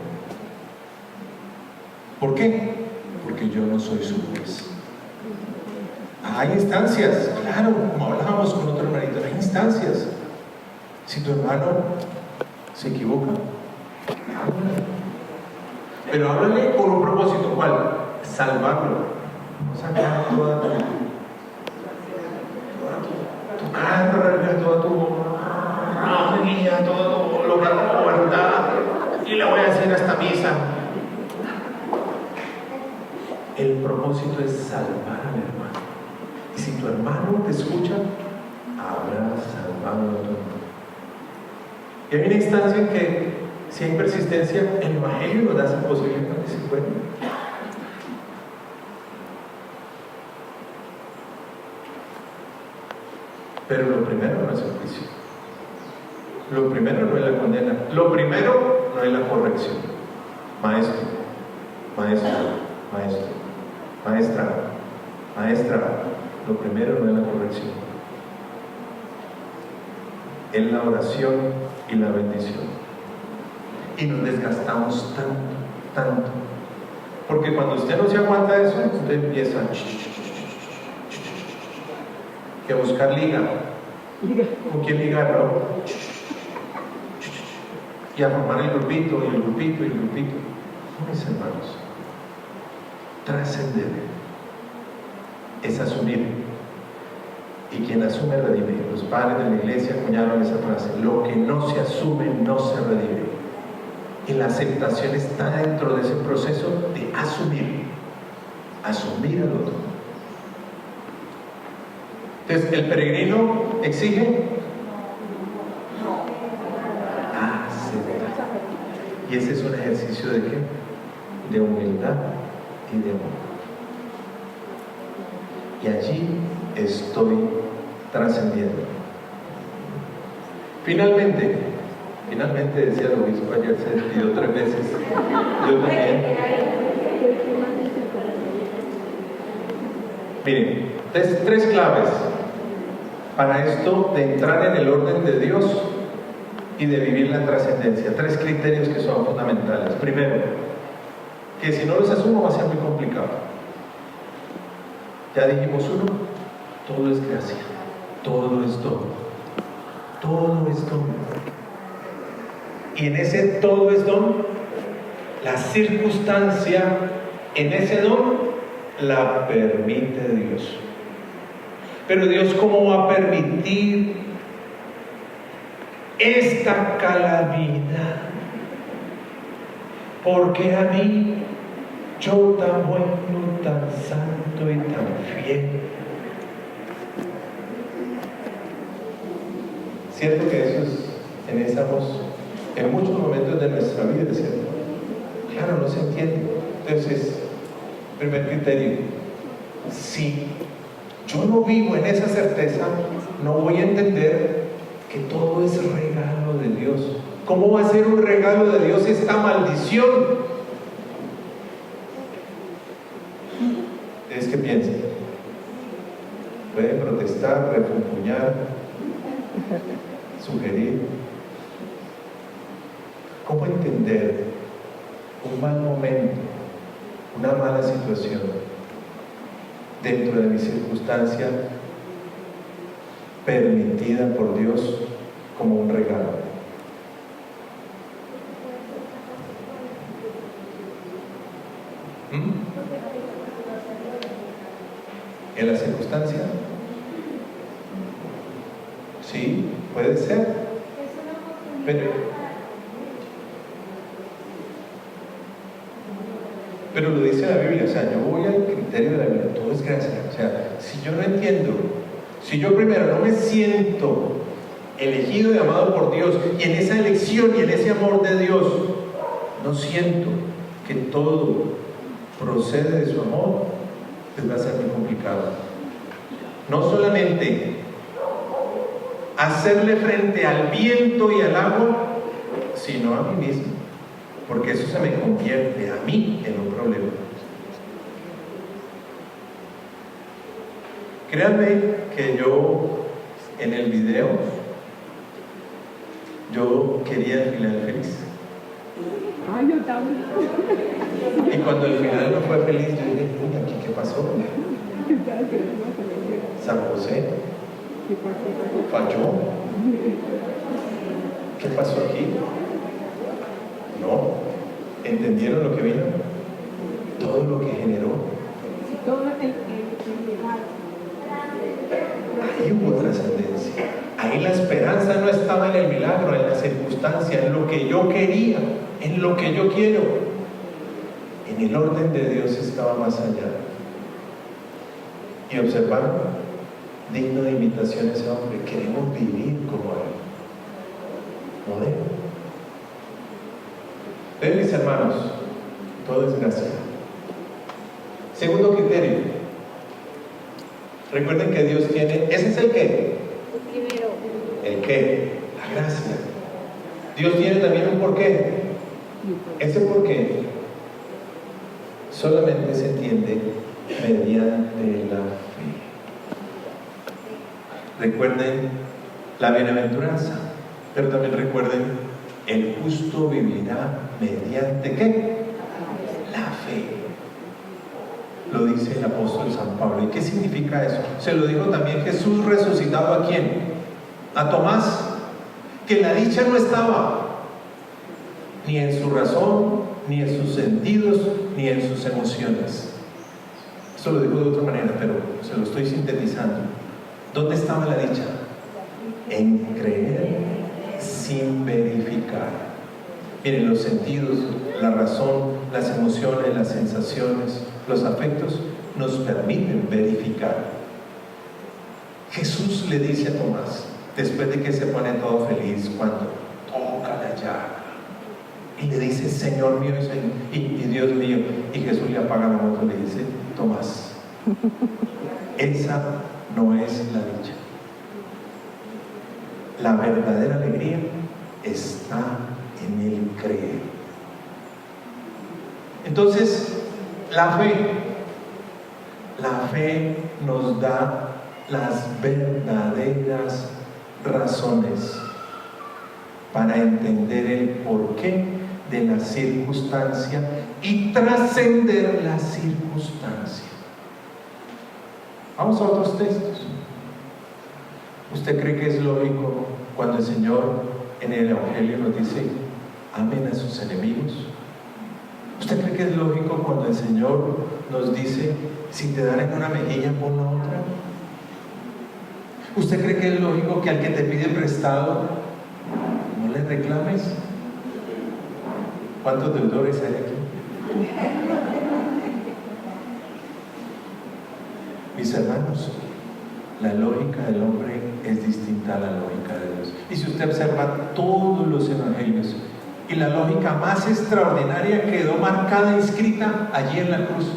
¿Por qué? Porque yo no soy su juez. Hay instancias, claro, como hablábamos con otro hermanito, hay instancias. Si tu hermano se equivoca, háblale. Pero háblale con un propósito, ¿cuál? Salvarlo. Sacar toda tu carga, toda tu guía, todo lo que hago verdad, y le voy a hacer esta misa. El propósito es salvar al hermano. Y si tu hermano te escucha, habrás salvado a tu hermano. Y hay una instancia en que, si hay persistencia, el Evangelio nos da esa posibilidad de decir, bueno, pero lo primero no es el juicio. Lo primero no es la condena. Lo primero no es la corrección. Maestro, maestra, lo primero no es la corrección. Es la oración y la bendición. Y nos desgastamos tanto. Porque cuando usted no se aguanta eso, usted empieza a buscar liga. ¿Con quién ligarlo? Y a formar el grupito. No, mis hermanos. Trascender es asumir. Y quien asume redime. Los padres de la iglesia acuñaron esa frase: lo que no se asume no se redime. Y la aceptación está dentro de ese proceso de asumir al otro. Entonces, el peregrino exige aceptar. Y ese es un ejercicio ¿de qué? De humildad y de amor. Y allí estoy trascendiendo. Finalmente decía el obispo ayer, se despidió 3 veces. Yo también. Miren, 3 claves para esto de entrar en el orden de Dios y de vivir la trascendencia. 3 criterios que son fundamentales. Primero, que si no los asumo va a ser muy complicado. Ya dijimos uno, todo es gracia, todo es don, todo es don. Y en ese todo es don, la circunstancia en ese don la permite Dios. Pero Dios, ¿cómo va a permitir esta calamidad? Porque a mí, yo tan bueno, tan santo y tan fiel. Cierto que eso es, pensamos en muchos momentos de nuestra vida, ¿cierto? Claro, no se entiende. Entonces, primer criterio, si yo no vivo en esa certeza, no voy a entender que todo es regalo de Dios. ¿Cómo va a ser un regalo de Dios esta maldición? ¿Ustedes qué piensan? Pueden protestar, refunfuñar, sugerir. ¿Cómo entender un mal momento, una mala situación dentro de mi circunstancia permitida por Dios como un regalo? ¿En la circunstancia? Sí, puede ser. Pero lo dice la Biblia, o sea, yo voy al criterio de la Biblia, todo es gracia. O sea, si yo no entiendo, si yo primero no me siento elegido y amado por Dios, y en esa elección y en ese amor de Dios, no siento que todo procede de su amor, pues va a ser muy complicado. No solamente hacerle frente al viento y al agua, sino a mí mismo, porque eso se me convierte a mí en un problema. Créanme que yo en el video yo quería el final feliz. Ay, yo también. Y cuando el final no fue feliz, yo dije, puta, ¿aquí qué pasó? San José falló. ¿Qué pasó aquí? No. ¿Entendieron lo que vino? Todo lo que generó. Ahí hubo trascendencia. Ahí la esperanza no estaba en el milagro, en la circunstancia, en lo que yo quería, en lo que yo quiero. En el orden de Dios estaba más allá. Y observaron, digno de imitación ese hombre. Queremos vivir como él. Modelo. Ven, mis hermanos, todo es gracia. Segundo criterio. Recuerden que Dios tiene, ese es el qué. El primero. El qué, la gracia. Dios tiene también un porqué. Ese porqué solamente se entiende mediante la fe. Recuerden la bienaventuranza, pero también recuerden el justo vivirá mediante ¿qué? La fe. Lo dice el apóstol San Pablo. ¿Y qué significa eso? Se lo dijo también Jesús resucitado ¿a quién? A Tomás, que la dicha no estaba ni en su razón, ni en sus sentidos, ni en sus emociones. Eso lo dijo de otra manera, pero se lo estoy sintetizando. ¿Dónde estaba la dicha? En creer sin verificar. Miren, los sentidos, la razón, las emociones, las sensaciones, los afectos nos permiten verificar. Jesús le dice a Tomás, después de que se pone todo feliz, cuando toca la llaga y le dice, Señor mío y Dios mío, y Jesús le apaga la moto y le dice, Tomás, esa no es la dicha. La verdadera alegría está en el creer. Entonces, la fe nos da las verdaderas razones para entender el porqué de la circunstancia y trascender la circunstancia. Vamos a otros textos. ¿Usted cree que es lógico cuando el Señor en el Evangelio nos dice, amen a sus enemigos? ¿Usted cree que es lógico cuando el Señor nos dice, si te dan en una mejilla, pon la otra? ¿Usted cree que es lógico que al que te pide prestado, no le reclames? ¿Cuántos deudores hay aquí? Mis hermanos, la lógica del hombre es distinta a la lógica de Dios. Y si usted observa todos los evangelios, y la lógica más extraordinaria quedó marcada, inscrita allí en la cruz,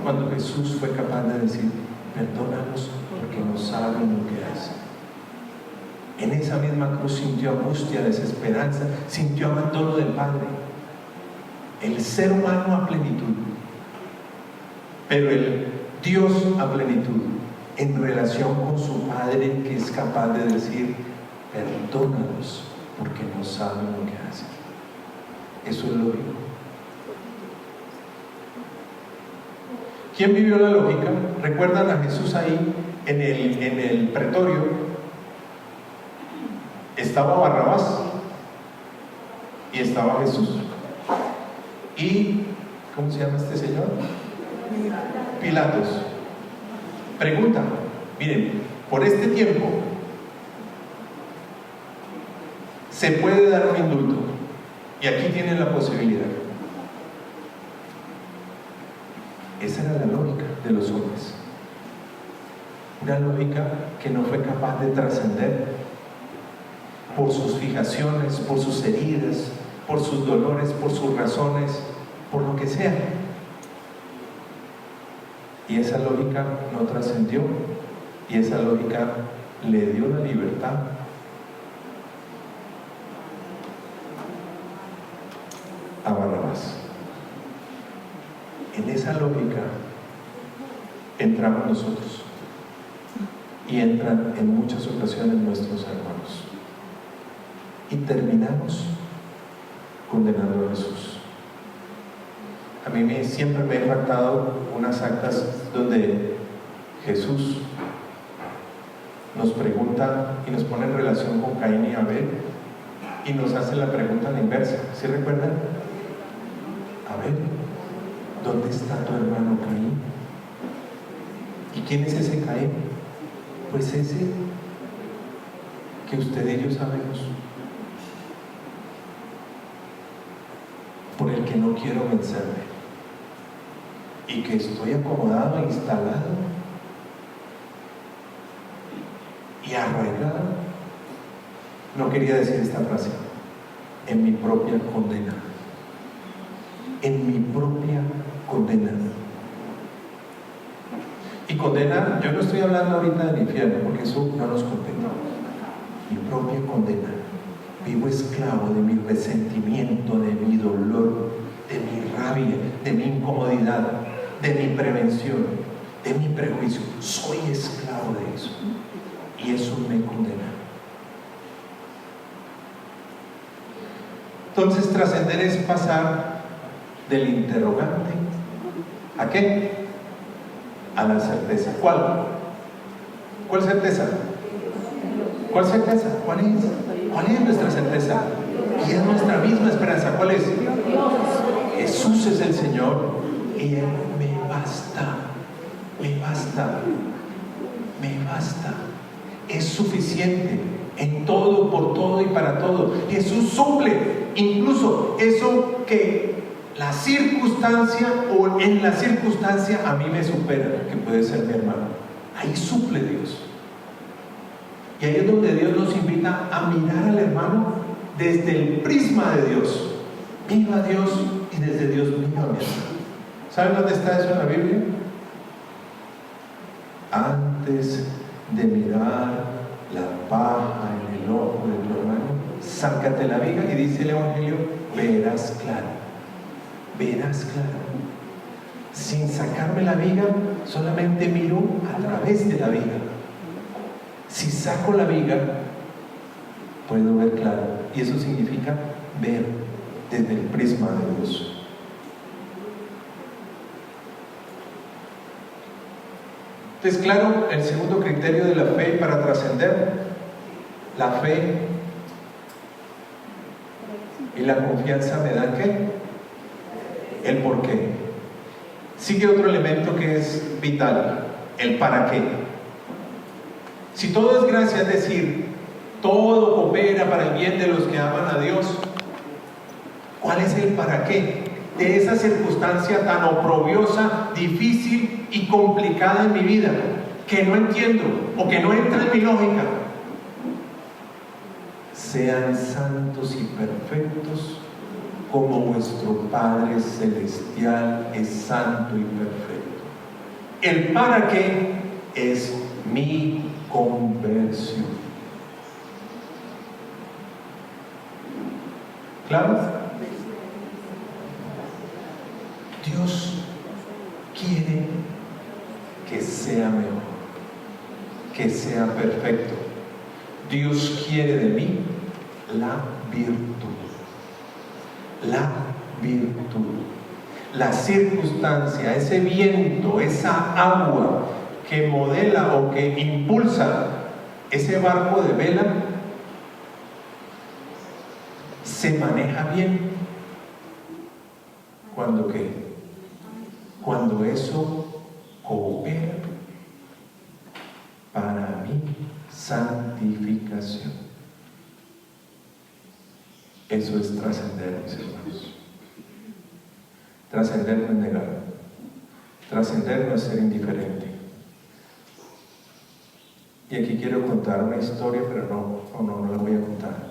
cuando Jesús fue capaz de decir, perdónalos porque no saben lo que hacen. En esa misma cruz sintió angustia, desesperanza, sintió abandono del Padre. El ser humano a plenitud, pero el Dios a plenitud, en relación con su Padre, que es capaz de decir, perdónalos porque no saben lo que hacen. Eso es lógico. ¿Quién vivió la lógica? ¿Recuerdan a Jesús ahí en el pretorio? Estaba Barrabás y estaba Jesús. ¿Y cómo se llama este señor? Pilatos. Pregunta, miren, por este tiempo se puede dar un indulto y aquí tienen la posibilidad. Esa era la lógica de los hombres, una lógica que no fue capaz de trascender por sus fijaciones, por sus heridas, por sus dolores, por sus razones, por lo que sea. Y esa lógica no trascendió, y esa lógica le dio la libertad a Barrabás. En esa lógica entramos nosotros, y entran en muchas ocasiones nuestros hermanos, y terminamos condenando a Jesús. A mí siempre me ha impactado unas actas donde Jesús nos pregunta y nos pone en relación con Caín y Abel y nos hace la pregunta a la inversa. ¿Sí recuerdan? Abel, ¿dónde está tu hermano Caín? ¿Y quién es ese Caín? Pues ese que usted y yo sabemos, por el que no quiero vencerme y que estoy acomodado, instalado y arraigado. No quería decir esta frase, en mi propia condena, en mi propia condena. Y condena, yo no estoy hablando ahorita del infierno porque eso no nos condena. Mi propia condena. Vivo esclavo de mi resentimiento, de mi dolor, de mi rabia, de mi incomodidad, de mi prevención, de mi prejuicio. Soy esclavo de eso. Y eso me condena. Entonces, trascender es pasar del interrogante ¿a qué? A la certeza. ¿Cuál? ¿Cuál certeza? ¿Cuál certeza? ¿Cuál es? ¿Cuál es nuestra certeza? Y es nuestra misma esperanza. ¿Cuál es? Jesús es el Señor y Él me basta, me basta, me basta. Es suficiente en todo, por todo y para todo. Jesús suple incluso eso que la circunstancia o en la circunstancia a mí me supera, que puede ser mi hermano. Ahí suple Dios. Y ahí es donde Dios nos invita a mirar al hermano desde el prisma de Dios. miro a Dios y desde Dios miro a mi hermano. ¿Saben dónde está eso en la Biblia? Antes de mirar la paja en el ojo de tu hermano, sácate la viga, y dice el Evangelio, verás claro. Verás claro. Sin sacarme la viga, solamente miro a través de la viga. Si saco la viga, puedo ver claro. Y eso significa ver desde el prisma de Dios. Entonces, claro, el segundo criterio de la fe para trascender, la fe y la confianza me dan ¿qué? El por qué. Sigue otro elemento que es vital, el para qué. Si todo es gracia, es decir, todo coopera para el bien de los que aman a Dios, ¿cuál es el para qué de esa circunstancia tan oprobiosa, difícil y complicada en mi vida, que no entiendo o que no entra en mi lógica? Sean santos y perfectos como vuestro Padre Celestial es santo y perfecto. El para qué es mi conversión. ¿Claro? Dios quiere que sea mejor, que sea perfecto. Dios quiere de mí la virtud. La virtud. La circunstancia, ese viento, esa agua que modela o que impulsa ese barco de vela, se maneja bien. ¿Cuándo qué? Cuando eso coopera para mi santificación. Eso es trascender, mis hermanos. Trascender no es negar. Trascender no es ser indiferente. Y aquí quiero contar una historia, pero no la voy a contar.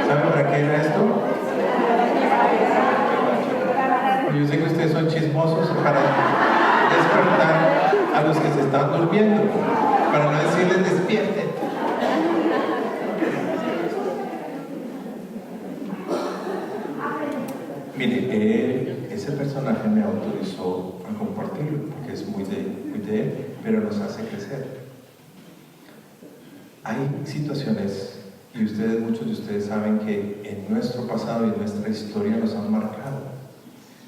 ¿Saben para qué era esto? Yo sé que ustedes son chismosos, para despertar a los que se están durmiendo, para no decirles despierten. Mire, ese personaje me autorizó a compartirlo porque es muy de él, pero nos hace crecer. Hay situaciones, y muchos de ustedes saben que en nuestro pasado y en nuestra historia nos han marcado,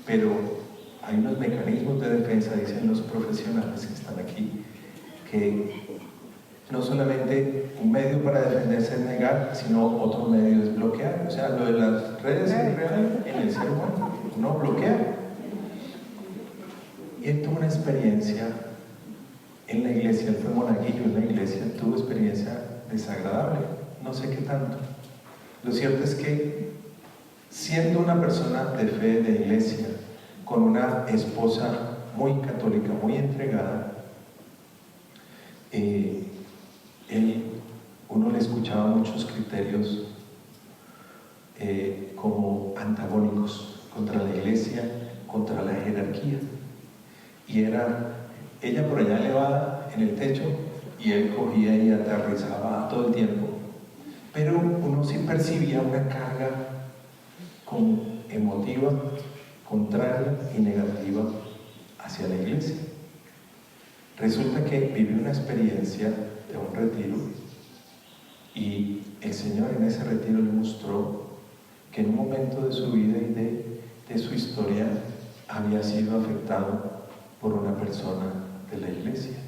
pero hay unos mecanismos de defensa, dicen los profesionales que están aquí, que no solamente un medio para defenderse es negar, sino otro medio es bloquear. O sea, lo de las redes es real en el ser humano, uno bloquea. Y él tuvo una experiencia en la iglesia, él fue monaguillo en la iglesia, tuvo experiencia desagradable, no sé qué tanto. Lo cierto es que, siendo una persona de fe, de iglesia, con una esposa muy católica, muy entregada, uno le escuchaba muchos criterios como antagónicos contra la iglesia, contra la jerarquía. Y era ella por allá elevada en el techo y él cogía y aterrizaba todo el tiempo. Pero uno sí percibía una carga emotiva, contraria y negativa hacia la iglesia. Resulta que vivió una experiencia de un retiro y el Señor en ese retiro le mostró que en un momento de su vida y de su historia había sido afectado por una persona de la iglesia.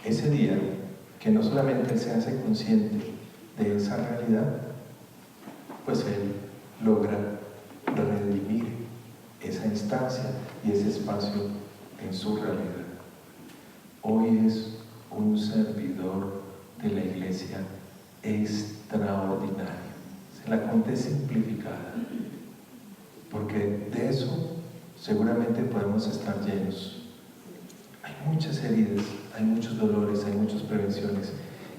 Ese día, que no solamente él se hace consciente de esa realidad, pues él logra redimir esa instancia y ese espacio en su realidad. Hoy es un servidor de la iglesia extraordinario. Se la conté simplificada, porque de eso seguramente podemos estar llenos. Hay muchas heridas, hay muchos dolores, hay muchas prevenciones.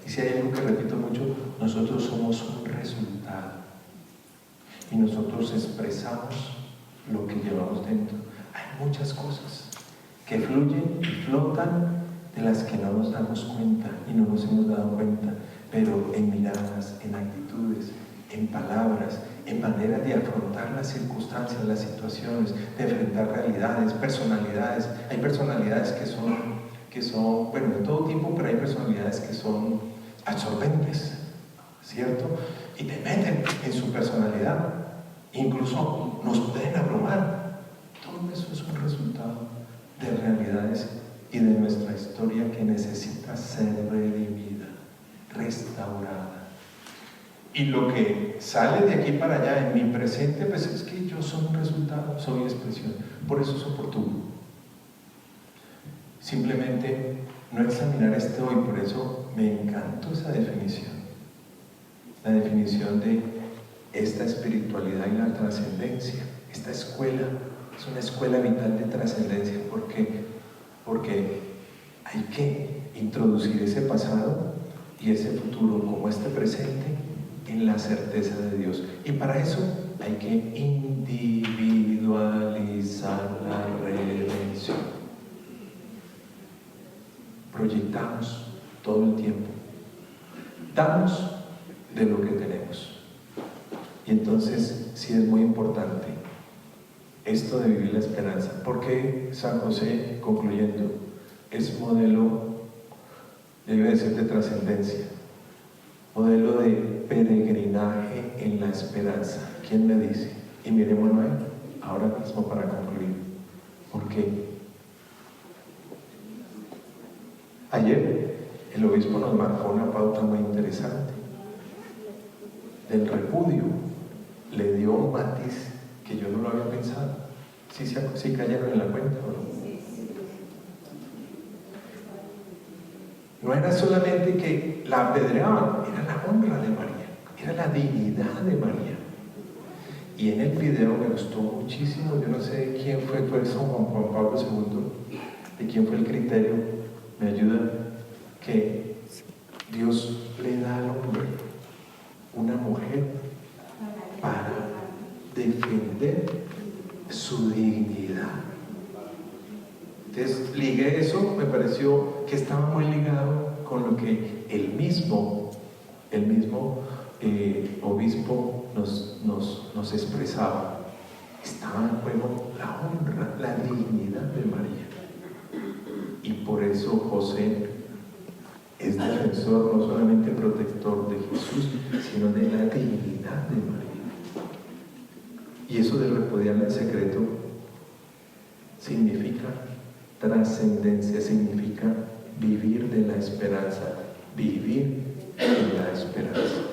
Y si hay algo que repito mucho, nosotros somos un resultado. Y nosotros expresamos lo que llevamos dentro. Hay muchas cosas que fluyen y flotan, de las que no nos damos cuenta y no nos hemos dado cuenta, pero en miradas, en actitudes, en palabras, en maneras de afrontar las circunstancias, las situaciones, de enfrentar realidades, personalidades. Hay personalidades que son, bueno, de todo tipo, pero hay personalidades que son absorbentes, ¿cierto? Y te meten en su personalidad, incluso nos pueden abrumar. Todo eso es un resultado de realidades y de nuestra historia que necesita ser redimida, restaurada. Y lo que sale de aquí para allá en mi presente, pues es que yo soy un resultado, soy expresión. Por eso es oportuno simplemente no examinar este hoy. Por eso me encantó esa definición, la definición de esta espiritualidad y la trascendencia. Esta escuela es una escuela vital de trascendencia. ¿Por qué? Porque hay que introducir ese pasado y ese futuro como este presente en la certeza de Dios. Y para eso hay que individualizar la redención. Proyectamos todo el tiempo, damos de lo que tenemos. Y entonces sí es muy importante esto de vivir la esperanza. Porque San José, concluyendo, es modelo, debe de ser de trascendencia, modelo de peregrinaje en la esperanza. ¿Quién me dice? Y miremos a él ahora mismo para concluir. Porque ayer el obispo nos marcó una pauta muy interesante del repudio. Le dio un matiz que yo no lo había pensado. ¿Sí cayeron en la cuenta o no? No era solamente que la apedreaban, era la honra de María, era la dignidad de María. Y en el video me gustó muchísimo, yo no sé quién fue San Juan Pablo II, de quién fue el criterio, me ayuda, que Dios le da al hombre una mujer para defender su dignidad. Entonces ligué eso, me pareció que estaba muy ligado con lo que el mismo obispo nos expresaba. Estaba en juego la honra, la dignidad de María. Y por eso José es defensor, no solamente protector de Jesús, sino de la dignidad de María. Y eso de repudiar el secreto significa trascendencia, significa vivir de la esperanza, vivir en la esperanza.